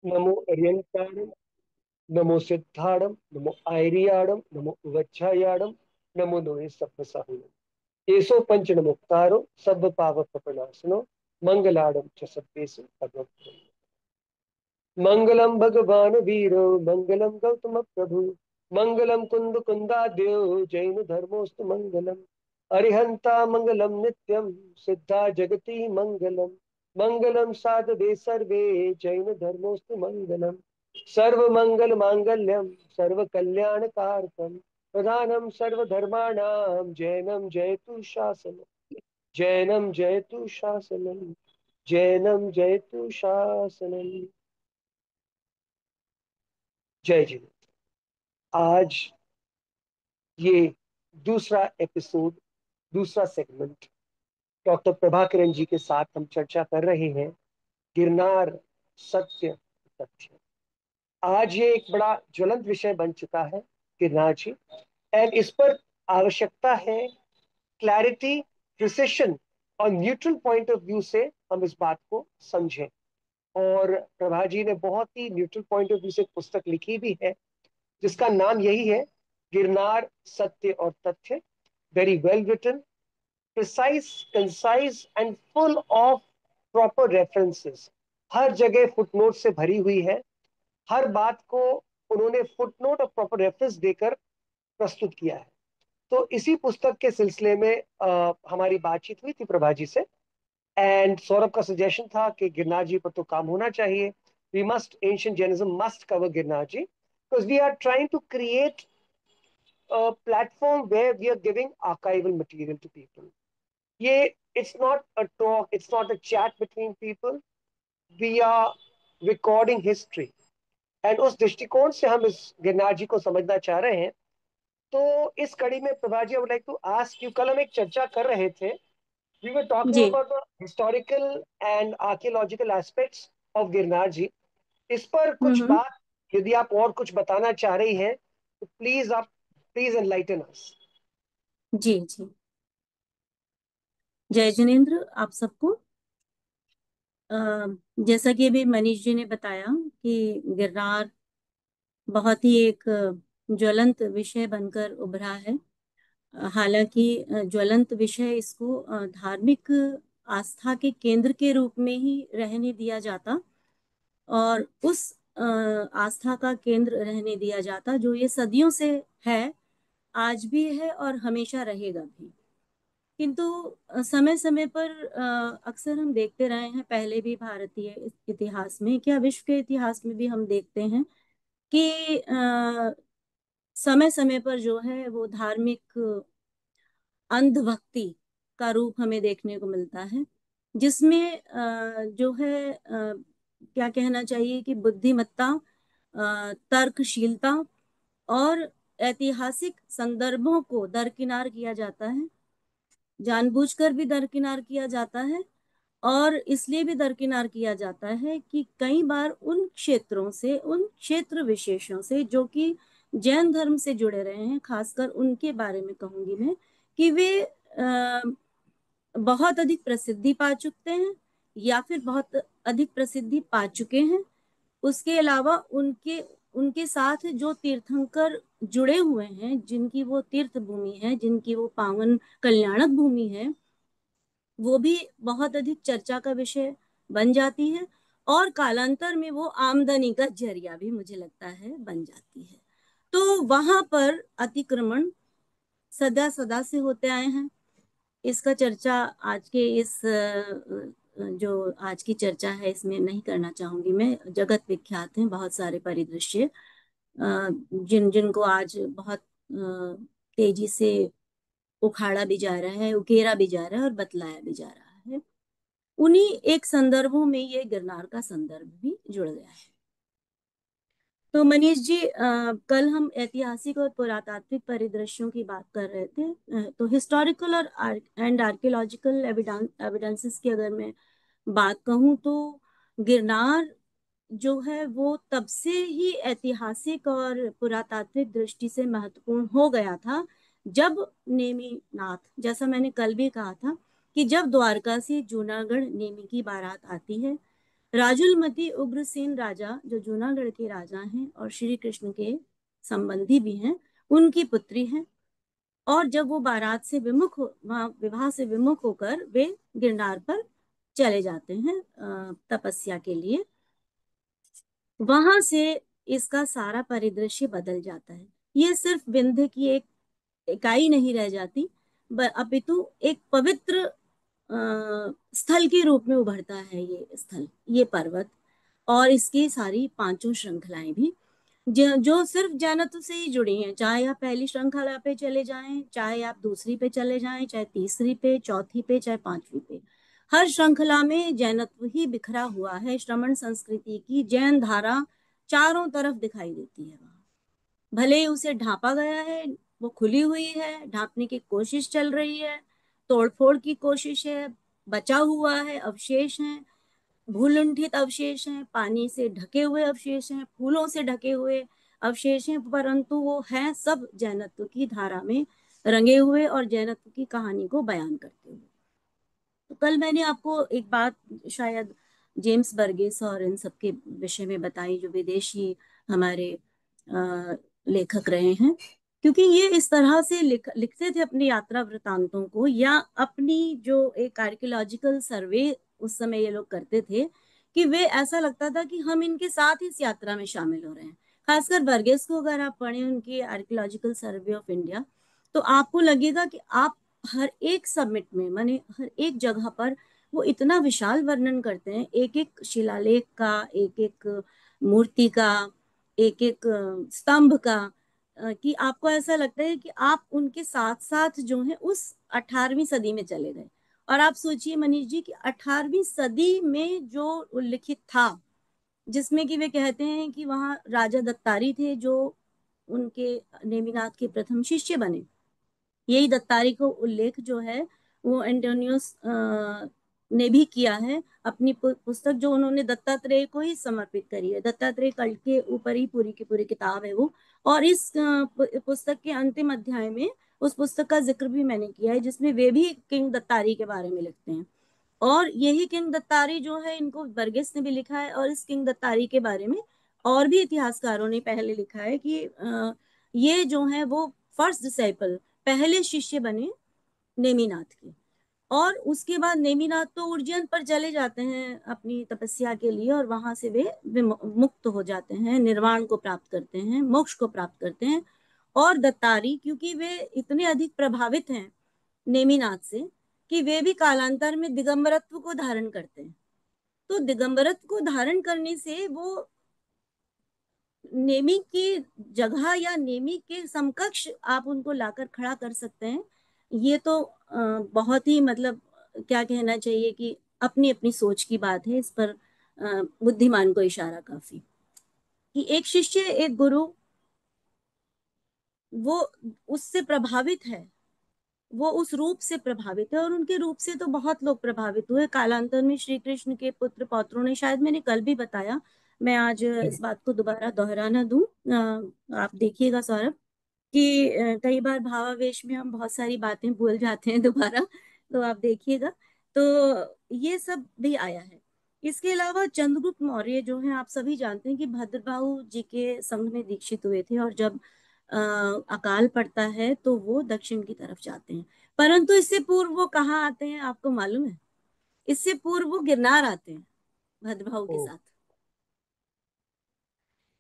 नमो अर्यंताणम, नमो सिद्धाणम, नमो आयरियाणम, नमो उवच्छायाणम, नमो नोए सप्पसाहुणम। एसो पंच नमोक्तारो सब पाव प्रपनाशनो, मंगलाणम च सब्बेसु भगवत्। मंगलम भगवान वीरो, मंगलम गौतम प्रभु, मंगलम कुंद कुंदाद्यो, जैन धर्मोस्तु मंगलम। अरिहंता मंगलम नित्यम, सिद्धा जगति मंगलम। मंगलम साधवे सर्वे, जैन धर्मोस्तु मंगलम। सर्व मंगल मांगल्यम, सर्व कल्याण कारकम, प्रधानम सर्वधर्माणाम, जैनम जयतु शासनम। जैनम जयतु शासनम। जैनम जयतु शासनम। जय जी। आज ये दूसरा एपिसोड, दूसरा सेगमेंट, डॉक्टर प्रभाकरन जी के साथ हम चर्चा कर रहे हैं गिरनार सत्य तथ्य। आज ये एक बड़ा ज्वलंत विषय बन चुका है, गिरनार जी। एंड इस पर आवश्यकता है क्लैरिटी, प्रिसिशन और न्यूट्रल पॉइंट ऑफ व्यू से हम इस बात को समझें। और प्रभा जी ने बहुत ही न्यूट्रल पॉइंट ऑफ व्यू से एक पुस्तक लिखी भी है जिसका नाम यही है, गिरनार सत्य और तथ्य। Very well written, precise, concise and full of proper references. हर जगह फुटनोट से भरी हुई है। हर बात को उन्होंने फुटनोट और प्रॉपर रेफरेंस देकर प्रस्तुत किया है। तो इसी पुस्तक के सिलसिले में हमारी बातचीत हुई थी प्रभा जी से। एंड सौरभ का सजेशन था कि गिरनार जी पर तो काम होना चाहिए। We must, ancient Jainism must cover Girnar ji, because we are trying to create a platform where we are giving archival material to people. ये it's not a talk, it's not a chat between people. We are recording history. And उस दृष्टिकोण से हम इस गिरनार जी को समझना चाह रहे हैं। तो इस कड़ी में Prabha ji, I would like to ask you, कल हम एक चर्चा कर रहे थे। We were talking ji. about the historical and archaeological aspects of Girnar जी। इस पर कुछ हम्म। बात यदि आप और कुछ बताना चाह रही हैं तो प्लीज आप, प्लीज एनलाइटन अस। जी जी। जय जिनेन्द्र आप सबको। अ, जैसा कि अभी मनीष जी ने बताया कि गिरनार बहुत ही एक ज्वलंत विषय बनकर उभरा है। हालांकि ज्वलंत विषय इसको धार्मिक आस्था के केंद्र के रूप में ही रहने दिया जाता, और उस आस्था का केंद्र रहने दिया जाता जो ये सदियों से है, आज भी है और हमेशा रहेगा भी। किंतु समय समय पर अक्सर हम देखते रहे हैं, पहले भी भारतीय इतिहास में, क्या विश्व के इतिहास में भी हम देखते हैं कि समय समय पर जो है वो धार्मिक अंधभक्ति का रूप हमें देखने को मिलता है, जिसमें जो है क्या कहना चाहिए कि बुद्धिमत्ता, तर्कशीलता और ऐतिहासिक संदर्भों को दरकिनार किया जाता है। जानबूझकर भी दरकिनार किया जाता है, और इसलिए भी दरकिनार किया जाता है कि कई बार उन क्षेत्रों से, उन क्षेत्र विशेषों से जो कि जैन धर्म से जुड़े रहे हैं, खासकर उनके बारे में कहूंगी मैं कि वे बहुत अधिक प्रसिद्धि पा चुके हैं या फिर बहुत अधिक प्रसिद्धि पा चुके हैं। उसके अलावा उनके उनके साथ जो तीर्थंकर जुड़े हुए हैं, जिनकी वो तीर्थ भूमि है, जिनकी वो पावन कल्याणक भूमि है, वो भी बहुत अधिक चर्चा का विषय बन जाती है, और कालांतर में वो आमदनी का जरिया भी मुझे लगता है बन जाती है। तो वहां पर अतिक्रमण सदा सदा से होते आए हैं। इसका चर्चा आज के इस जो आज की चर्चा है इसमें नहीं करना चाहूंगी मैं। जगत विख्यात हैं बहुत सारे परिदृश्य, जिनको आज बहुत तेजी से उखाड़ा भी जा रहा है, उकेरा भी जा रहा है और बतलाया भी जा रहा है। उन्हीं एक संदर्भों में ये गिरनार का संदर्भ भी जुड़ गया है। तो मनीष जी, कल हम ऐतिहासिक और पुरातात्विक परिदृश्यों की बात कर रहे थे। तो हिस्टोरिकल और एंड आर्कियोलॉजिकल एविडेंसेस की अगर मैं बात कहूँ तो गिरनार जो है वो तब से ही ऐतिहासिक और पुरातात्विक दृष्टि से महत्वपूर्ण हो गया था, जब नेमिनाथ, जैसा मैंने कल भी कहा था कि जब द्वारका से जूनागढ़ नेमी की बारात आती है, राजुलमती उग्रसेन राजा, जो जूनागढ़ के राजा हैं और श्री कृष्ण के संबंधी भी हैं, उनकी पुत्री हैं। और जब वो बारात से विमुख हो, वहां विवाह से विमुख होकर वे गिरनार पर चले जाते हैं तपस्या के लिए, वहां से इसका सारा परिदृश्य बदल जाता है। ये सिर्फ विंध्य की एक इकाई नहीं रह जाती, अपितु एक पवित्र स्थल के रूप में उभरता है ये स्थल, ये पर्वत और इसकी सारी पांचों श्रृंखलाएं भी, जो सिर्फ जैनत्व से ही जुड़ी हैं। चाहे आप पहली श्रृंखला पे चले जाएं, चाहे आप दूसरी पे चले जाएं, चाहे तीसरी पे, चौथी पे, चाहे पांचवी पे, हर श्रृंखला में जैनत्व ही बिखरा हुआ है। श्रमण संस्कृति की जैन धारा चारों तरफ दिखाई देती है वहां। भले ही उसे ढांपा गया है, वो खुली हुई है, ढांपने की कोशिश चल रही है, तोड़फोड़ की कोशिश है, बचा हुआ है, अवशेष हैं, भूलुंठित अवशेष हैं, पानी से ढके हुए अवशेष हैं, फूलों से ढके हुए अवशेष हैं, परंतु वो हैं सब जैनत्व की धारा में रंगे हुए और जैनत्व की कहानी को बयान करते हुए। तो कल मैंने आपको एक बात शायद जेम्स बर्गेस और इन सब के विषय में बताई, जो विदेशी हमारे लेखक रहे हैं, क्योंकि ये इस तरह से लिखते थे अपनी यात्रा वृतांतों को, या अपनी जो एक आर्कियोलॉजिकल सर्वे उस समय ये लोग करते थे, कि वे ऐसा लगता था कि हम इनके साथ इस यात्रा में शामिल हो रहे हैं। खासकर बर्गेस को अगर आप पढ़ें उनकी आर्कियोलॉजिकल सर्वे ऑफ इंडिया, तो आपको लगेगा कि आप हर एक सबमिट में, माने हर एक जगह पर वो इतना विशाल वर्णन करते हैं, एक एक शिलालेख का, एक एक मूर्ति का, एक एक स्तंभ का, कि आपको ऐसा लगता है कि आप उनके साथ साथ जो है उस 18वीं सदी में चले गए। और आप सोचिए मनीष जी कि 18वीं सदी में जो उल्लिखित था, जिसमें कि वे कहते हैं कि वहां राजा दत्तारी थे जो उनके नेमिनाथ के प्रथम शिष्य बने। यही दत्तारी को उल्लेख जो है वो एंटोनियोस ने भी किया है अपनी पुस्तक, जो उन्होंने दत्तात्रेय को ही समर्पित करी है। दत्तात्रेय कल्ट के ऊपर ही पूरी की पूरी किताब है वो। और इस पुस्तक के अंतिम अध्याय में उस पुस्तक का जिक्र भी मैंने किया है, जिसमें वे भी किंग दत्तारी के बारे में लिखते हैं। और यही किंग दत्तारी जो है, इनको बर्गेस ने भी लिखा है, और इस किंग दत्तारी के बारे में और भी इतिहासकारों ने पहले लिखा है कि ये जो है वो फर्स्ट डिसाइपल, पहले शिष्य बने नेमिनाथ के। और उसके बाद नेमिनाथ तो उज्जैन पर चले जाते हैं अपनी तपस्या के लिए, और वहां से वे मुक्त हो जाते हैं, निर्वाण को प्राप्त करते हैं, मोक्ष को प्राप्त करते हैं। और दत्तारी, क्योंकि वे इतने अधिक प्रभावित हैं नेमिनाथ से, कि वे भी कालांतर में दिगंबरत्व को धारण करते हैं। तो दिगंबरत्व को धारण करने से वो नेमी की जगह या नेमी के समकक्ष आप उनको लाकर खड़ा कर सकते हैं। ये तो बहुत ही मतलब क्या कहना चाहिए कि अपनी अपनी सोच की बात है। इस पर बुद्धिमान को इशारा काफी, कि एक शिष्य, एक गुरु, वो उससे प्रभावित है, वो उस रूप से प्रभावित है, और उनके रूप से तो बहुत लोग प्रभावित हुए कालांतर में। श्री कृष्ण के पुत्र पौत्रों ने, शायद मैंने कल भी बताया, मैं आज इस बात को दोबारा दोहरा ना दूं। आप देखिएगा सौरभ कि कई बार भावावेश में हम बहुत सारी बातें भूल जाते हैं दोबारा, तो आप देखिएगा। तो ये सब भी आया है। इसके अलावा चंद्रगुप्त मौर्य जो हैं, आप सभी जानते हैं कि भद्रबाहु जी के संग में दीक्षित हुए थे, और जब अकाल पड़ता है तो वो दक्षिण की तरफ जाते हैं। परंतु इससे पूर्व वो कहाँ आते हैं आपको मालूम है? इससे पूर्व वो गिरनार आते हैं भद्रबाहु ओ। के साथ।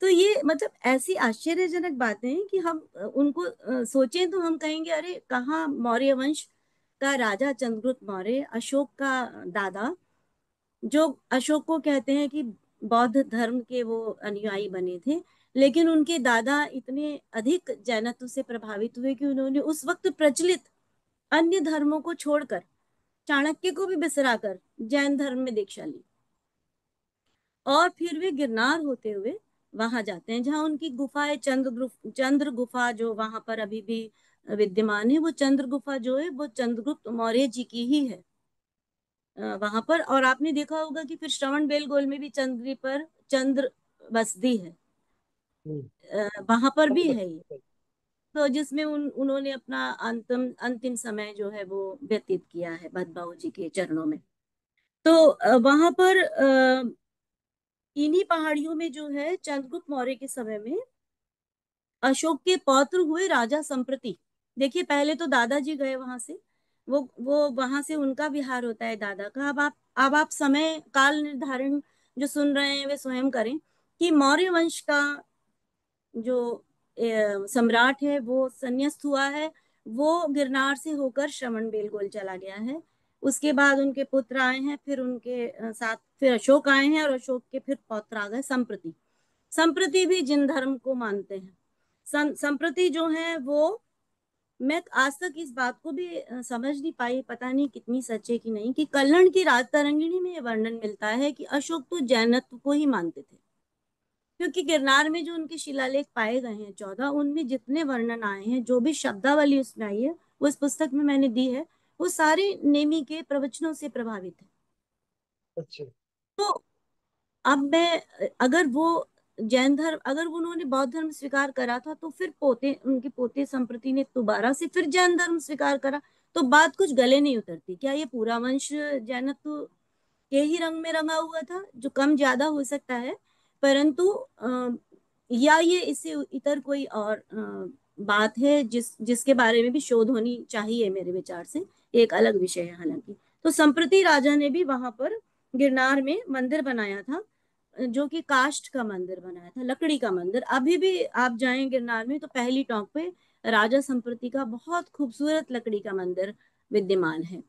तो ये मतलब ऐसी आश्चर्यजनक बातें हैं कि हम उनको सोचें तो हम कहेंगे अरे कहाँ मौर्य वंश का राजा चंद्रगुप्त मौर्य, अशोक का दादा, जो अशोक को कहते हैं कि बौद्ध धर्म के वो अनुयायी बने थे, लेकिन उनके दादा इतने अधिक जैनत्व से प्रभावित हुए कि उन्होंने उस वक्त प्रचलित अन्य धर्मों को छोड़कर, चाणक्य को भी बिसराकर जैन धर्म में दीक्षा ली। और फिर वे गिरनार होते हुए वहां जाते हैं, जहां उनकी गुफा है, चंद्र गुफा, जो वहां पर अभी भी विद्यमान है। वो चंद्र गुफा जो है वो चंद्रगुप्त मौर्य जी की ही है वहां पर। और आपने देखा होगा कि फिर श्रवण बेलगोल में भी चंद्री पर चंद्र बसदी है, हम्म। वहां पर भी चंद्र है ये। बस। तो जिसमें उन्होंने अपना अंतिम अंतिम समय जो है वो व्यतीत किया है भद्रबाहु जी के चरणों में। तो वहां पर इन्हीं पहाड़ियों में जो है चंद्रगुप्त मौर्य के समय में अशोक के पौत्र हुए राजा संप्रति। देखिए, पहले तो दादाजी गए वहां से, वो वहां से उनका विहार होता है दादा का। अब आप समय काल निर्धारण जो सुन रहे हैं वे स्वयं करें कि मौर्य वंश का जो सम्राट है वो संन्यास्त हुआ है। वो गिरनार से होकर श्रवणबेलगोल चला गया है। उसके बाद उनके पुत्र आए हैं, फिर उनके साथ फिर अशोक आए हैं, और अशोक के फिर पौत्र आ गए संप्रति। संप्रति भी जिन धर्म को मानते हैं, संप्रति जो है वो, मैं आज तक इस बात को भी समझ नहीं पाई, पता नहीं कितनी सच है कि नहीं, कि कल्हण की राज तरंगिणी में ये वर्णन मिलता है कि अशोक तो जैनत्व को ही मानते थे। क्योंकि गिरनार में जो उनके शिलालेख पाए गए हैं 14, उनमें जितने वर्णन आए हैं, जो भी शब्दावली उसमें आई है, वो इस पुस्तक में मैंने दी है, वो सारे नेमी के प्रवचनों से प्रभावित है। अच्छा। तो अब मैं, अगर वो जैन धर्म, अगर उन्होंने बौद्ध धर्म स्वीकार करा था, तो फिर उनके पोते संप्रति ने दोबारा से फिर जैन धर्म स्वीकार करा, तो बात कुछ गले नहीं उतरती। क्या ये पूरा वंश जैनत्व के ही रंग में रंगा हुआ था, जो कम ज्यादा हो सकता है, परंतु या ये इससे इतर कोई और बात है जिसके बारे में भी शोध होनी चाहिए मेरे विचार से, एक अलग विषय है हालांकि। तो संप्रति राजा ने भी वहां पर गिरनार में मंदिर बनाया था, जो कि काष्ठ का मंदिर बनाया था, लकड़ी का मंदिर। अभी भी आप जाएं गिरनार में तो पहली टॉप पे राजा संप्रति का बहुत खूबसूरत लकड़ी का मंदिर विद्यमान है।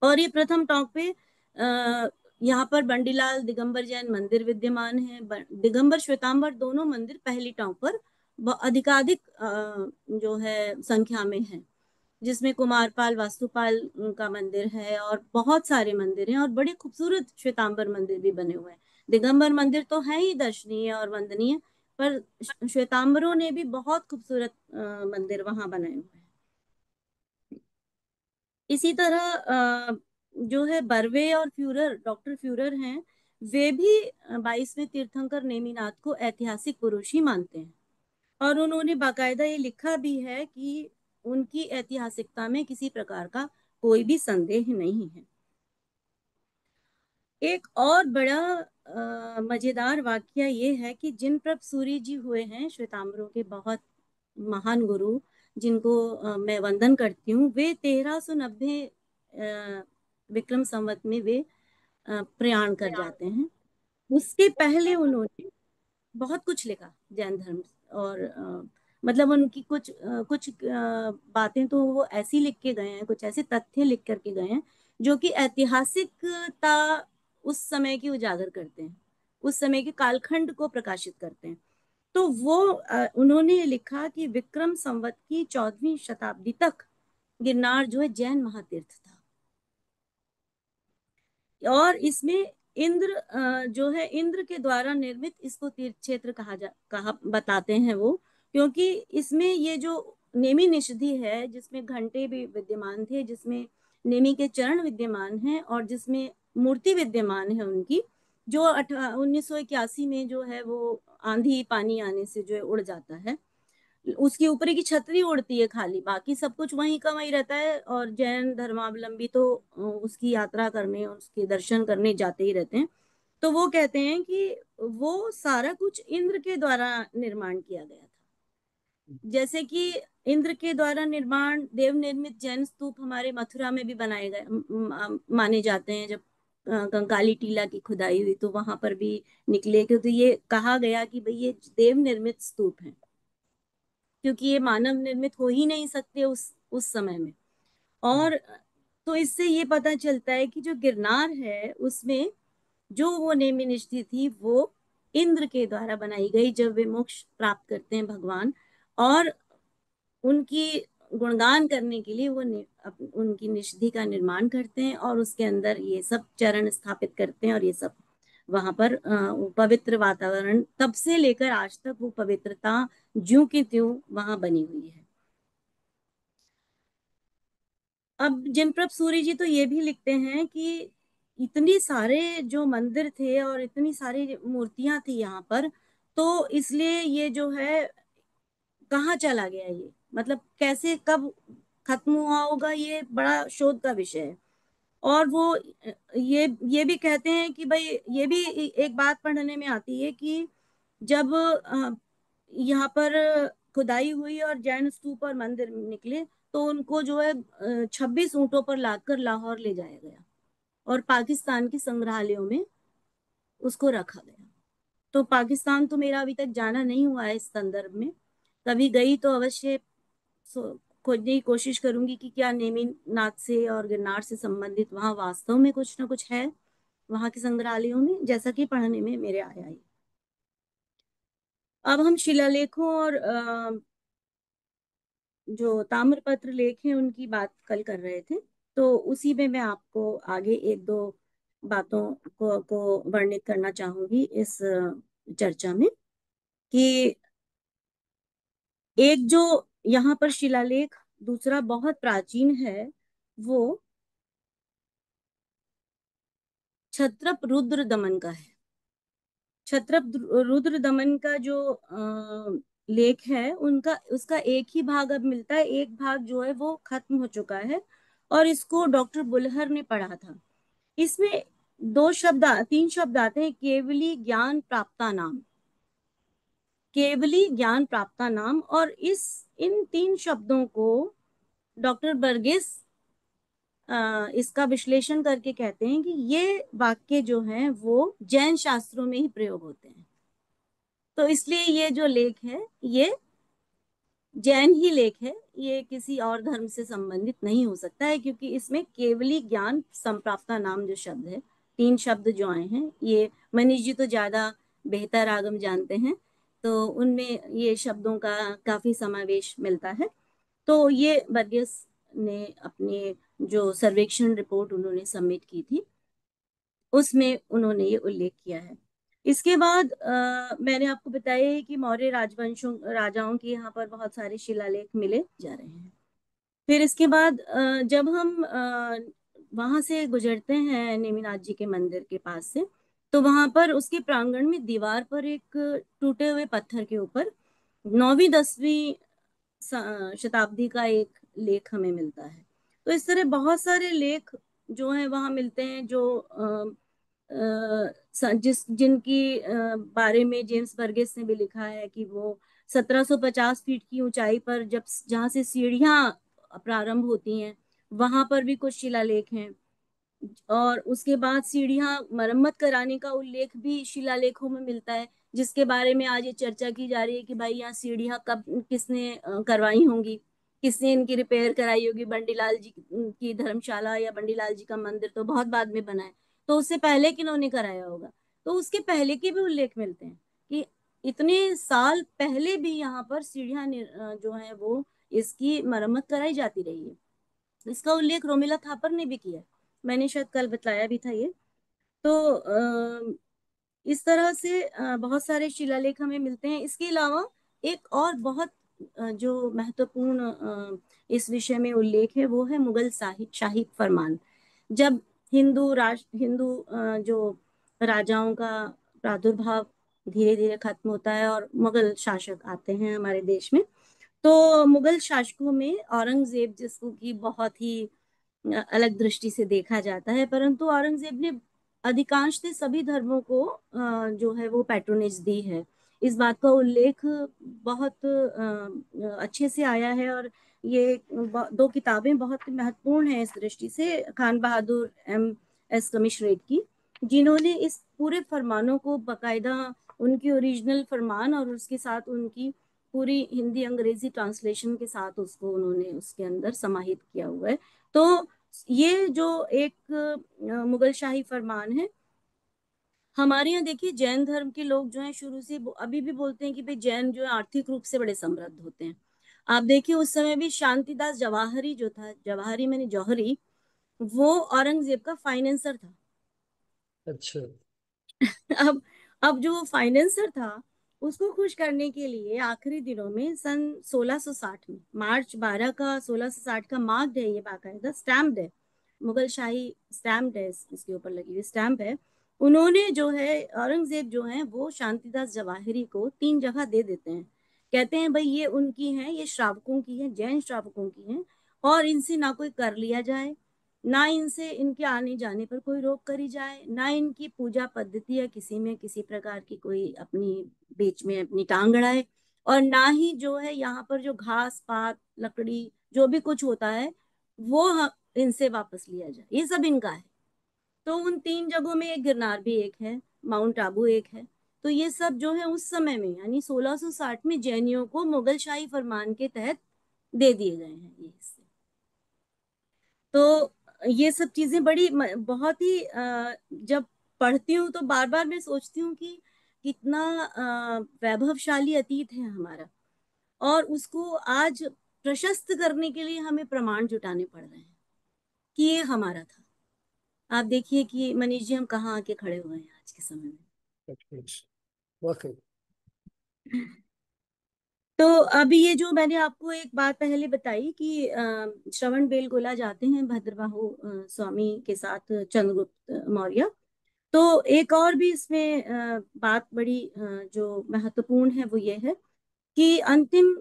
और ये प्रथम टॉक पे यहाँ पर बंडीलाल दिगंबर जैन मंदिर विद्यमान है। दिगंबर श्वेतांबर दोनों मंदिर पहली टॉक पर अधिकाधिक जो है संख्या में है, जिसमें कुमारपाल वास्तुपाल का मंदिर है, और बहुत सारे मंदिर हैं, और बड़े खूबसूरत श्वेतांबर मंदिर भी बने हुए हैं। दिगंबर मंदिर तो है ही दर्शनीय और वंदनीय, पर श्वेतांबरों ने भी बहुत खूबसूरत मंदिर वहां बनाए हुए हैं। इसी तरह जो है बर्वे और फ्यूरर, डॉक्टर फ्यूरर हैं, वे भी 22वें तीर्थंकर नेमिनाथ को ऐतिहासिक पुरुष ही मानते हैं। और उन्होंने बाकायदा ये लिखा भी है कि उनकी ऐतिहासिकता में किसी प्रकार का कोई भी संदेह नहीं है। एक और बड़ा मजेदार वाकया ये है कि जिन प्रभ सूरी जी हुए हैं श्वेतांबरों के बहुत महान गुरु, जिनको मैं वंदन करती हूँ, वे 1390 विक्रम संवत में वे प्रयाण कर जाते हैं। उसके पहले उन्होंने बहुत कुछ लिखा जैन धर्म। और मतलब उनकी कुछ बातें तो वो ऐसी लिख के गए हैं, कुछ ऐसे तथ्य लिख करके गए हैं जो कि ऐतिहासिकता उस समय की उजागर करते हैं, उस समय के कालखंड को प्रकाशित करते हैं। तो वो उन्होंने लिखा कि विक्रम संवत की 14वीं शताब्दी तक गिरनार जो है जैन महातीर्थ था। और इसमें इंद्र जो है, इंद्र के द्वारा निर्मित इसको तीर्थ क्षेत्र कहा बताते हैं वो, क्योंकि इसमें ये जो नेमी निषधि है, जिसमें घंटे भी विद्यमान थे, जिसमें नेमी के चरण विद्यमान हैं, और जिसमें मूर्ति विद्यमान है उनकी, जो 1981 में जो है वो आंधी पानी आने से जो है उड़ जाता है। उसकी ऊपर की छतरी उड़ती है खाली, बाकी सब कुछ वहीं का वहीं रहता है। और जैन धर्मावलंबी तो उसकी यात्रा करने और उसके दर्शन करने जाते ही रहते हैं। तो वो कहते हैं कि वो सारा कुछ इंद्र के द्वारा निर्माण किया गया था। जैसे कि इंद्र के द्वारा निर्माण देव निर्मित जैन स्तूप हमारे मथुरा में भी बनाए गए माने जाते हैं। जब कंकाली टीला की खुदाई हुई तो वहां पर भी निकले, क्योंकि ये कहा गया कि भाई ये देव निर्मित स्तूप है, क्योंकि ये मानव निर्मित हो ही नहीं सकते उस समय में। और तो इससे ये पता चलता है कि जो गिरनार है उसमें जो वो नेमी निष्ठि थी वो इंद्र के द्वारा बनाई गई, जब वे मोक्ष प्राप्त करते हैं भगवान, और उनकी गुणगान करने के लिए वो उनकी निषधि का निर्माण करते हैं, और उसके अंदर ये सब चरण स्थापित करते हैं, और ये सब वहां पर पवित्र वातावरण, तब से लेकर आज तक वो पवित्रता ज्यों की त्यों वहां बनी हुई है। अब जिनप्रभ सूरी जी तो ये भी लिखते हैं कि इतनी सारे जो मंदिर थे और इतनी सारी मूर्तियां थी यहाँ पर, तो इसलिए ये जो है कहाँ चला गया ये, मतलब कैसे कब खत्म हुआ होगा, ये बड़ा शोध का विषय है। और वो ये भी कहते हैं कि भाई, ये भी एक बात पढ़ने में आती है कि जब यहाँ पर खुदाई हुई और जैन स्तूप और मंदिर निकले, तो उनको जो है 26 ऊंटों पर लादकर लाहौर ले जाया गया और पाकिस्तान के संग्रहालयों में उसको रखा गया। तो पाकिस्तान तो मेरा अभी तक जाना नहीं हुआ है, इस संदर्भ में कभी गई तो अवश्य खोजने की कोशिश करूंगी कि क्या नेमिनाथ से और गिरनार से संबंधित वहां वास्तव में कुछ ना कुछ है, वहां के संग्रहालयों में, जैसा कि पढ़ने में मेरे आया है। अब हम शिलालेखों और जो ताम्रपत्र लेख हैं उनकी बात कल कर रहे थे, तो उसी में मैं आपको आगे एक दो बातों को वर्णित करना चाहूंगी इस चर्चा में, कि एक जो यहाँ पर शिलालेख दूसरा बहुत प्राचीन है, वो क्षत्रप रुद्र दमन का है। क्षत्रप रुद्र दमन का जो लेख है, उनका उसका एक ही भाग अब मिलता है, एक भाग जो है वो खत्म हो चुका है और इसको डॉक्टर बुलहर ने पढ़ा था। इसमें तीन शब्द आते हैं, केवली ज्ञान प्राप्ता नाम, केवली ज्ञान प्राप्ता नाम। और इन तीन शब्दों को डॉक्टर बर्गेस इसका विश्लेषण करके कहते हैं कि ये वाक्य जो हैं वो जैन शास्त्रों में ही प्रयोग होते हैं। तो इसलिए ये जो लेख है ये जैन ही लेख है, ये किसी और धर्म से संबंधित नहीं हो सकता है, क्योंकि इसमें केवली ज्ञान संप्राप्ता नाम जो शब्द है, तीन शब्द जो आए हैं, ये मनीष जी तो ज्यादा बेहतर आगम जानते हैं, तो उनमें ये शब्दों का काफी समावेश मिलता है। तो ये बर्गेस ने अपने जो सर्वेक्षण रिपोर्ट उन्होंने सबमिट की थी, उसमें उन्होंने ये उल्लेख किया है। इसके बाद मैंने आपको बताया है कि मौर्य राजवंशों राजाओं के यहाँ पर बहुत सारे शिलालेख मिले जा रहे हैं। फिर इसके बाद जब हम वहां से गुजरते हैं नेमिनाथ जी के मंदिर के पास से, तो वहां पर उसके प्रांगण में दीवार पर एक टूटे हुए पत्थर के ऊपर 9वीं 10वीं शताब्दी का एक लेख हमें मिलता है। तो इस तरह बहुत सारे लेख जो हैं वहां मिलते हैं, जो जिनकी बारे में जेम्स बर्गेस ने भी लिखा है कि वो 1750 फीट की ऊंचाई पर, जब जहां से सीढ़ियां प्रारंभ होती हैं, वहां पर भी कुछ शिलालेख हैं। और उसके बाद सीढ़ियां मरम्मत कराने का उल्लेख भी शिलालेखों में मिलता है, जिसके बारे में आज ये चर्चा की जा रही है कि भाई यहाँ सीढ़ियां कब किसने करवाई होंगी, किसने इनकी रिपेयर कराई होगी। बंडीलाल जी की धर्मशाला या बंडीलाल जी का मंदिर तो बहुत बाद में बना है, तो उससे पहले किन्होंने कराया होगा। तो उसके पहले के भी उल्लेख मिलते हैं कि इतने साल पहले भी यहाँ पर सीढ़ियां जो है वो इसकी मरम्मत कराई जाती रही है। इसका उल्लेख रोमिला थापर ने भी किया है, मैंने शायद कल बतलाया भी था ये। तो इस तरह से बहुत सारे शिलालेख हमें मिलते हैं। इसके अलावा एक और बहुत जो महत्वपूर्ण इस विषय में उल्लेख है, वो है मुगल शाही फरमान। जब हिंदू जो राजाओं का प्रादुर्भाव धीरे धीरे खत्म होता है और मुगल शासक आते हैं हमारे देश में, तो मुगल शासकों में औरंगजेब, जिसको की बहुत ही अलग दृष्टि से देखा जाता है, परंतु औरंगजेब ने अधिकांशतः सभी धर्मों को जो है वो पैट्रोनेज दी है। इस बात का उल्लेख बहुत अच्छे से आया है। और ये दो किताबें बहुत महत्वपूर्ण हैं इस दृष्टि से, खान बहादुर एम एस कमिश्रेट की, जिन्होंने इस पूरे फरमानों को बाकायदा, उनकी ओरिजिनल फरमान और उसके साथ उनकी पूरी हिंदी अंग्रेजी ट्रांसलेशन के साथ उसको उन्होंने उसके अंदर समाहित किया हुआ है। तो ये जो एक मुगल शाही फरमान है, हमारे यहाँ देखिए जैन धर्म के लोग जो हैं शुरू से अभी भी बोलते हैं कि भाई जैन जो है आर्थिक रूप से बड़े समृद्ध होते हैं। आप देखिए उस समय भी शांतिदास जवाहरी जो था, जवाहरी मैंने जौहरी, वो औरंगजेब का फाइनेंसर था। अच्छा। अब अब जो फाइनेंसर था, उसको खुश करने के लिए आखिरी दिनों में सन 1660 में, मार्च 12 का 1660 का मार्क्ड है, ये बाकायदा स्टैम्प्ड है, मुगल शाही स्टैम्प है, इसके ऊपर लगी हुई स्टैम्प है। उन्होंने जो है, औरंगजेब जो है वो शांतिदास जवाहरी को 3 जगह दे देते हैं। कहते हैं भाई ये उनकी हैं, ये श्रावकों की हैं, जैन श्रावकों की हैं, और इनसे ना कोई कर लिया जाए, ना इनसे इनके आने जाने पर कोई रोक करी जाए, ना इनकी पूजा पद्धति या किसी में किसी प्रकार की कोई अपनी बीच में अपनी टांग अड़ाए, और ना ही जो है यहाँ पर जो घास पात लकड़ी जो भी कुछ होता है वो इनसे वापस लिया जाए, ये सब इनका है। तो उन तीन जगहों में एक गिरनार भी एक है, माउंट आबू एक है। तो ये सब जो है उस समय में यानी 1660 में जैनियों को मुगल शाही फरमान के तहत दे दिए गए हैं ये हिस्से। तो ये सब चीजें बड़ी बहुत ही जब पढ़ती हूँ तो बार बार मैं सोचती हूँ कि कितना वैभवशाली अतीत है हमारा, और उसको आज प्रशस्त करने के लिए हमें प्रमाण जुटाने पड़ रहे हैं कि ये हमारा था। आप देखिए कि मनीष जी हम कहाँ आके खड़े हुए हैं आज के समय में। वाकई। तो अभी ये जो मैंने आपको एक बात पहले बताई कि श्रवण बेलगोला जाते हैं भद्रबाहु स्वामी के साथ चंद्रगुप्त मौर्य। तो एक और भी इसमें बात बड़ी जो महत्वपूर्ण है वो ये है कि अंतिम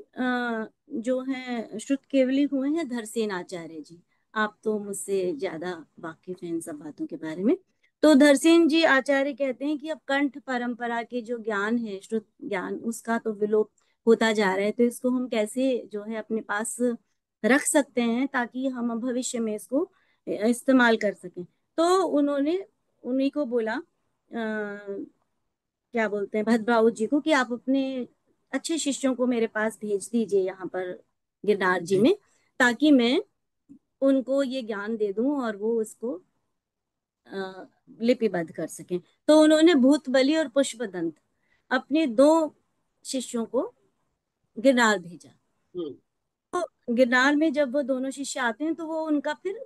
जो है श्रुत केवली हुए हैं धरसेन आचार्य जी। आप तो मुझसे ज्यादा वाकिफ हैं इन सब बातों के बारे में। तो धरसेन जी आचार्य कहते हैं कि अब कंठ परंपरा के जो ज्ञान है श्रुत ज्ञान उसका तो विलोप होता जा रहा है, तो इसको हम कैसे जो है अपने पास रख सकते हैं ताकि हम भविष्य में इसको इस्तेमाल कर सकें। तो उन्होंने उन्हीं को बोला क्या बोलते हैं भद्रबाहु जी को कि आप अपने अच्छे शिष्यों को मेरे पास भेज दीजिए यहाँ पर गिरनार जी जी में, ताकि मैं उनको ये ज्ञान दे दूं और वो उसको लिपिबद्ध कर सकें। तो उन्होंने भूत बलि और पुष्पदंत अपने दो शिष्यों को गिरनार भेजा। हम्म गिरनार में जब वो दोनों शिष्य आते हैं तो वो उनका फिर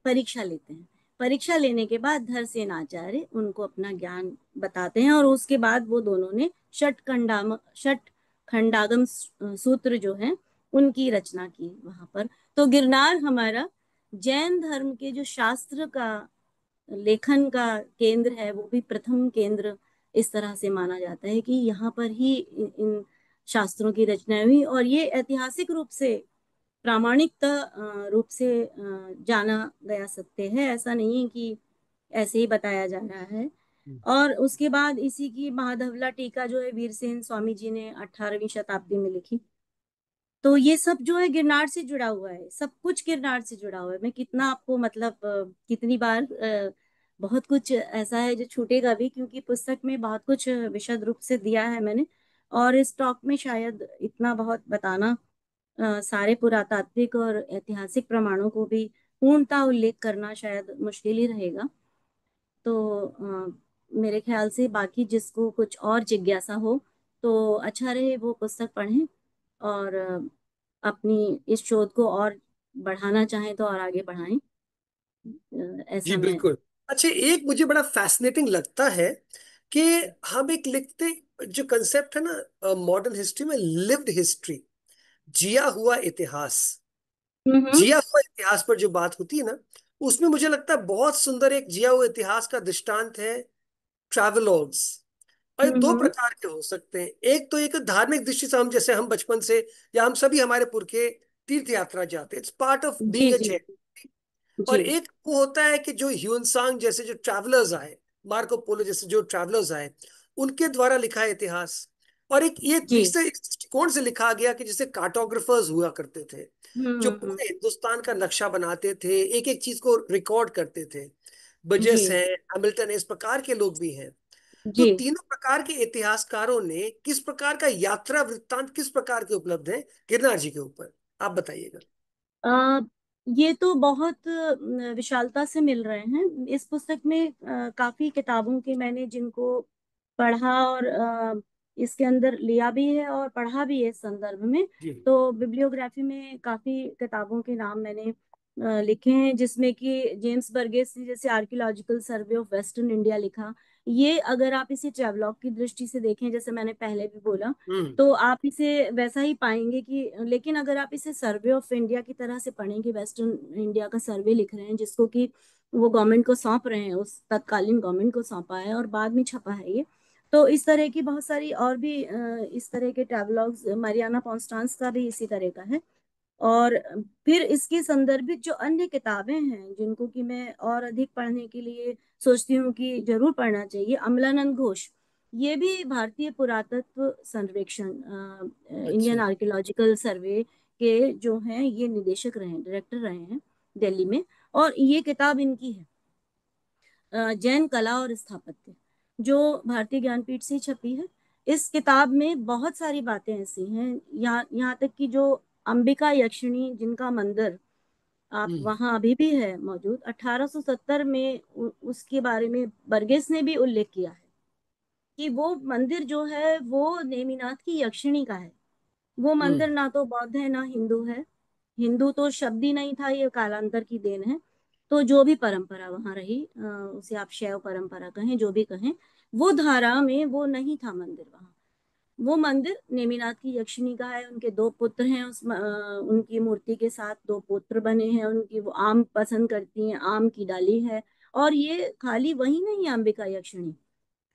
परीक्षा लेते हैं। परीक्षा लेने के बाद धरसेन आचार्य उनको अपना ज्ञान बताते हैं, और उसके बाद वो दोनों ने षट खंडागम सूत्र जो है उनकी रचना की वहां पर। तो गिरनार हमारा जैन धर्म के जो शास्त्र का लेखन का केंद्र है वो भी प्रथम केंद्र इस तरह से माना जाता है कि यहाँ पर ही इन शास्त्रों की रचना हुई, और ये ऐतिहासिक रूप से प्रामाणिकता रूप से जाना गया सत्य है, ऐसा नहीं है कि ऐसे ही बताया जा रहा है। और उसके बाद इसी की महाधवला टीका जो है वीरसेन स्वामी जी ने 18वीं शताब्दी में लिखी। तो ये सब जो है गिरनार से जुड़ा हुआ है, सब कुछ गिरनार से जुड़ा हुआ है। मैं कितना आपको मतलब कितनी बार बहुत कुछ ऐसा है जो छूटेगा भी, क्योंकि पुस्तक में बहुत कुछ विशद रूप से दिया है मैंने, और इस टॉक में शायद इतना बहुत बताना सारे पुरातात्विक और ऐतिहासिक प्रमाणों को भी पूर्णता उल्लेख करना शायद मुश्किल ही रहेगा। तो मेरे ख्याल से बाकी जिसको कुछ और जिज्ञासा हो तो अच्छा रहे वो पुस्तक पढ़ें, और अपनी इस शोध को और बढ़ाना चाहें तो और आगे बढ़ाएं। जी ऐसा मैं। बिल्कुल। अच्छा, एक मुझे बड़ा फैसिनेटिंग लगता है कि हम एक लिखते जो कंसेप्ट है ना मॉडर्न हिस्ट्री में, लिव्ड हिस्ट्री, जिया हुआ इतिहास, हम्म। जिया हुआ इतिहास पर जो बात होती है ना, उसमें मुझे लगता है बहुत सुंदर एक जिया हुआ इतिहास का दृष्टांत है ट्रैवलॉग्स। और ये दो हम्म। प्रकार के हो सकते हैं। एक तो एक धार्मिक दृष्टि से, हम जैसे हम बचपन से या हम सभी हमारे पुरखे तीर्थ यात्रा जाते हैं, इट्स पार्ट ऑफ जी बीइंग अ। जी और जी। एक वो होता है कि जो ह्यूनसांग जैसे जो ट्रैवलर्स आए, मार्को पोलो जैसे जो ट्रैवलर्स आए, उनके द्वारा लिखा है इतिहास। और एक ये जी। दूसरे इस दृष्टिकोण से लिखा गया कि जैसे कार्टोग्राफर्स हुआ करते थे, जो हम्म। पूरे हिंदुस्तान का नक्शा बनाते थे, एक एक चीज को रिकॉर्ड करते थे। जी बजस हैं, हैमिल्टन है, इस प्रकार के लोग भी हैं। तो जी। तीनों प्रकार के इतिहासकारों ने किस प्रकार का यात्रा वृत्तांत किस प्रकार के उपलब्ध है गिरनार जी के ऊपर, आप बताइएगा। अ, ये तो बहुत विशालता से मिल रहे हैं इस पुस्तक में। काफी किताबों के मैंने जिनको पढ़ा और इसके अंदर लिया भी है और पढ़ा भी है इस संदर्भ में। जी। तो बिब्लियोग्राफी में काफी किताबों के नाम मैंने लिखे हैं, जिसमें कि जेम्स बर्गेस ने जैसे archaeological survey of western India लिखा। ये अगर आप इसे ट्रेवलॉग की दृष्टि से देखें, जैसे मैंने पहले भी बोला, हम्म तो आप इसे वैसा ही पाएंगे कि, लेकिन अगर आप इसे सर्वे ऑफ इंडिया की तरह से पढ़ेंगे, वेस्टर्न इंडिया का सर्वे लिख रहे हैं जिसको कि वो गवर्नमेंट को सौंप रहे हैं, उस तत्कालीन गवर्नमेंट को सौंपा है और बाद में छपा है ये। तो इस तरह की बहुत सारी और भी इस तरह के ट्रैवलॉग्स, मारियाना कॉन्स्टांस का भी इसी तरह का है। और फिर इसकी संदर्भित जो अन्य किताबें हैं जिनको कि मैं और अधिक पढ़ने के लिए सोचती हूँ कि जरूर पढ़ना चाहिए, अमलानंद घोष, ये भी भारतीय पुरातत्व सर्वेक्षण, अच्छा। इंडियन आर्कियोलॉजिकल सर्वे के जो हैं ये निदेशक रहे हैं, डायरेक्टर रहे हैं दिल्ली में। और ये किताब इनकी है, जैन कला और स्थापत्य, जो भारतीय ज्ञानपीठ से छपी है। इस किताब में बहुत सारी बातें ऐसी हैं, यहाँ तक कि जो अंबिका यक्षिणी जिनका मंदिर आप हम्म। वहां अभी भी है मौजूद, 1870 में उसके बारे में बर्गेस ने भी उल्लेख किया है कि वो मंदिर जो है वो नेमिनाथ की यक्षिणी का है। वो हम्म। मंदिर ना तो बौद्ध है ना हिंदू है, हिंदू तो शब्द ही नहीं था, ये कालांतर की देन है। तो जो भी परंपरा वहां रही, उसे आप शैव परंपरा कहें जो भी कहें, वो धारा में वो नहीं था मंदिर वहां। वो मंदिर नेमिनाथ की यक्षिणी का है, उनके दो पुत्र हैं उनकी मूर्ति के साथ दो पुत्र बने हैं उनकी, वो आम पसंद करती हैं, आम की डाली है। और ये खाली वही नहीं है अंबिका यक्षिणी,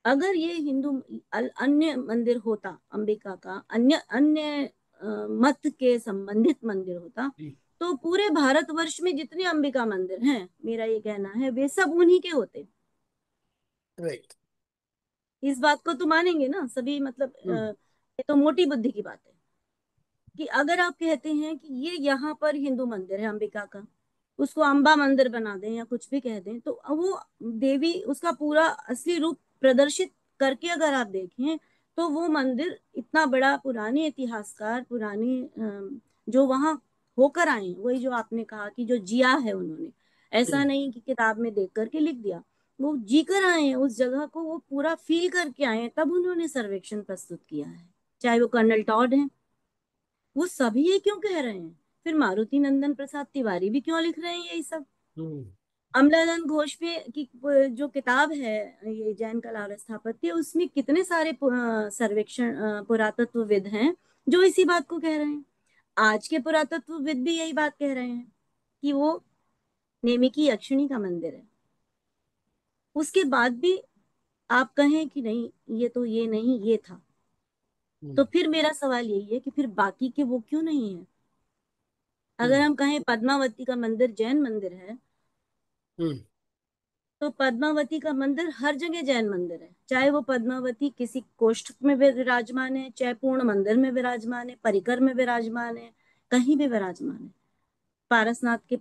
अगर ये हिंदू अन्य मंदिर होता अंबिका का, अन्य अन्य मत के संबंधित मंदिर होता, जी। तो पूरे भारतवर्ष में जितने अंबिका मंदिर हैं, मेरा ये कहना है वे सब उन्हीं के होते। राइट। इस बात को तो मानेंगे ना सभी, मतलब हम्म। ये तो मोटी बुद्धि की बात है कि अगर आप कहते हैं कि ये यहाँ पर हिंदू मंदिर है अंबिका का, उसको अंबा मंदिर बना दें या कुछ भी कह दें, तो वो देवी उसका पूरा असली रूप प्रदर्शित करके अगर आप देखें, तो वो मंदिर इतना बड़ा, पुराने इतिहासकार, पुराने जो वहां होकर आए हैं, वही जो आपने कहा कि जो जिया है उन्होंने, ऐसा हम्म। नहीं कि किताब में देख करके लिख दिया, वो जी कर आए हैं उस जगह को, वो पूरा फील करके आए हैं, तब उन्होंने सर्वेक्षण प्रस्तुत किया है। चाहे वो कर्नल टॉड है, वो सभी ये क्यों कह रहे हैं, फिर मारुति नंदन प्रसाद तिवारी भी क्यों लिख रहे हैं यही सब। हम्म। अमलानंद घोष पे की जो किताब है, ये जैन कला और स्थापत्य, उसमें कितने सारे सर्वेक्षण पुरातत्वविद हैं जो इसी बात को कह रहे हैं। आज के पुरातत्वविद भी यही बात कह रहे हैं कि वो नेमी की यक्षिणी का मंदिर है। उसके बाद भी आप कहें कि नहीं, ये तो ये नहीं, ये था, हम्म। तो फिर मेरा सवाल यही है कि फिर बाकी के वो क्यों नहीं है। अगर हम्म। हम कहें पद्मावती का मंदिर जैन मंदिर है, हम्म। तो पद्मावती का मंदिर हर जगह जैन मंदिर है, चाहे वो पद्मावती किसी कोष्ठक में विराजमान है, चाहे पूर्ण मंदिर में विराजमान है, परिकर में विराजमान है, कहीं भी विराजमान है। पारसनाथ के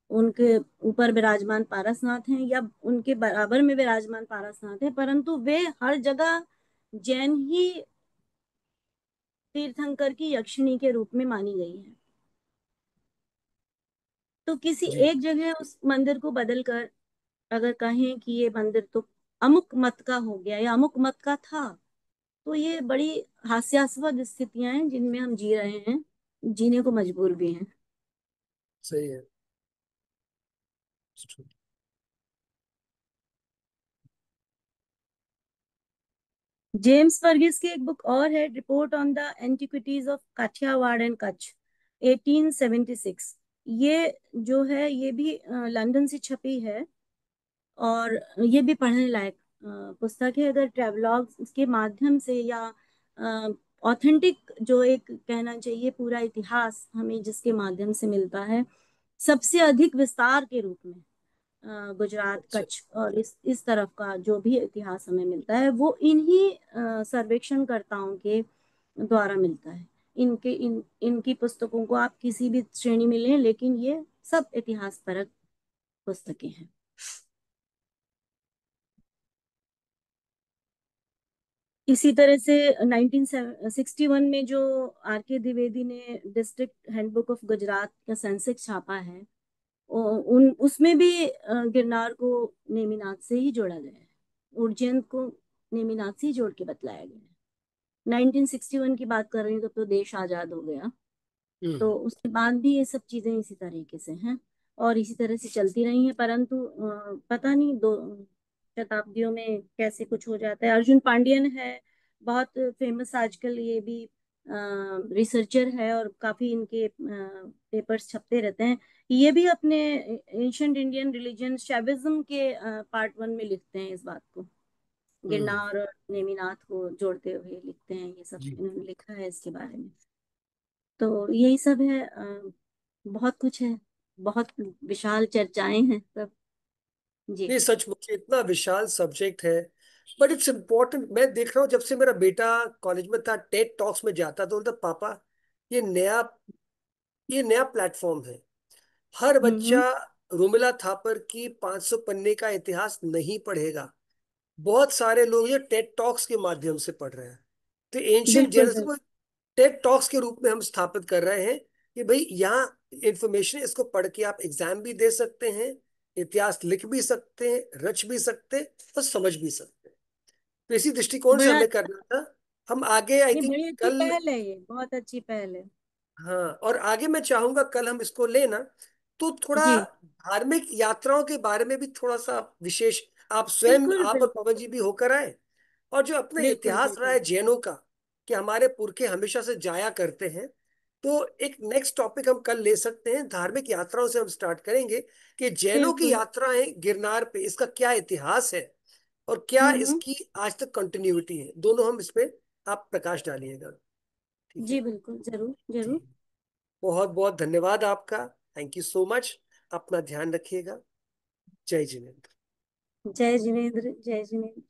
उनके ऊपर विराजमान पारसनाथ हैं या उनके बराबर में विराजमान पारसनाथ है, परंतु वे हर जगह जैन ही तीर्थंकर की यक्षिणी के रूप में मानी गई है। तो किसी जी। एक जगह उस मंदिर को बदल कर अगर कहें कि ये मंदिर तो अमुक मत का हो गया या अमुक मत का था, तो ये बड़ी हास्यास्पद स्थितियां हैं जिनमें हम जी रहे हैं, जीने को मजबूर भी हैं। सही है। जेम्स वर्गीस की एक बुक और है, report on the antiquities of Kathiawar and Kutch, 1876। ये जो है ये भी लंदन से छपी है, और ये भी पढ़ने लायक पुस्तक है। अगर ट्रेवलॉग के माध्यम से या ऑथेंटिक जो एक कहना चाहिए पूरा इतिहास हमें जिसके माध्यम से मिलता है, सबसे अधिक विस्तार के रूप में गुजरात अच्छा। कच्छ और इस तरफ का जो भी इतिहास हमें मिलता है, वो इन्हीं सर्वेक्षणकर्ताओं के द्वारा मिलता है। इनकी पुस्तकों को आप किसी भी श्रेणी में लें, लेकिन ये सब इतिहास परक पुस्तकें हैं। इसी तरह से 1961 में जो आर के द्विवेदी ने डिस्ट्रिक्ट हैंडबुक ऑफ गुजरात का सेंसेक्स छापा है, उन उसमें भी गिरनार को नेमिनाथ से ही जोड़ा गया है, उज्जैन को नेमिनाथ से ही जोड़ के बतलाया गया है। 1961 की बात कर रही हूँ, तो देश आजाद हो गया, हम्म। तो उसके बाद भी ये सब चीजें इसी तरीके से हैं और इसी तरह से चलती रही हैं, परंतु पता नहीं दो शताब्दियों में कैसे कुछ हो जाता है। अर्जुन पांडियन है, बहुत फेमस आजकल, ये भी रिसर्चर है और काफी इनके पेपर्स छपते रहते हैं। ये भी अपने एंशंट इंडियन रिलीजन शैविज्म के पार्ट 1 में लिखते हैं इस बात को, हम्म। गिरनार और नेमिनाथ को जोड़ते हुए लिखते हैं, ये सब जी। इन्होंने लिखा है इसके बारे में। तो यही सब है। बहुत कुछ है, बहुत विशाल चर्चाएं हैं सब। जी। नहीं, सचमुच इतना विशाल सब्जेक्ट है, बट इट्स इम्पोर्टेंट। मैं देख रहा हूँ जब से मेरा बेटा कॉलेज में था, टेड टॉक्स में जाता, तो बोलता पापा ये नया ये नया प्लेटफॉर्म है। हर बच्चा हम्म। रोमिला थापर की 500 पन्ने का इतिहास नहीं पढ़ेगा। बहुत सारे लोग ये टेड टॉक्स के माध्यम से पढ़ रहे हैं। तो एंशियंट बिल्कुल जेनस बिल्कुल। को टेड टॉक्स के रूप में हम स्थापित कर रहे हैं कि भाई यहाँ इंफॉर्मेशन, इसको पढ़ के आप एग्जाम भी दे सकते हैं, इतिहास लिख भी सकते हैं, रच भी सकते हैं, और समझ भी सकते हैं। तो इसी दृष्टिकोण से बड़ा हमें करना था। हम आगे आई ये थिंक बड़ी अच्छी कल, पहल है, ये बहुत अच्छी पहल है। हाँ, और आगे मैं चाहूंगा कल हम इसको लेना, तो थोड़ा जी। धार्मिक यात्राओं के बारे में भी थोड़ा सा विशेष, आप स्वयं, बिल्कुल आप और बिल्कुल। पवन जी भी होकर आए। और जो अपना बिल्कुल इतिहास रहा बिल्कुल। है जैनों का, कि हमारे पुरखे हमेशा से जाया करते हैं, तो एक नेक्स्ट टॉपिक हम कल ले सकते हैं, धार्मिक यात्राओं से हम स्टार्ट करेंगे कि जैनों की बिल्कुल। यात्राएं गिरनार पे, इसका क्या इतिहास है और क्या हम्म। इसकी आज तक कंटिन्यूटी है, दोनों हम इस पे आप प्रकाश डालिएगा। ठीक जी है बिल्कुल, जरूर जी। जरूर। बहुत बहुत धन्यवाद आपका। Thank you so much. अपना ध्यान रखिएगा। जय जिनेन्द्र। जय जिनेन्द्र, जय जिनेन्द्र।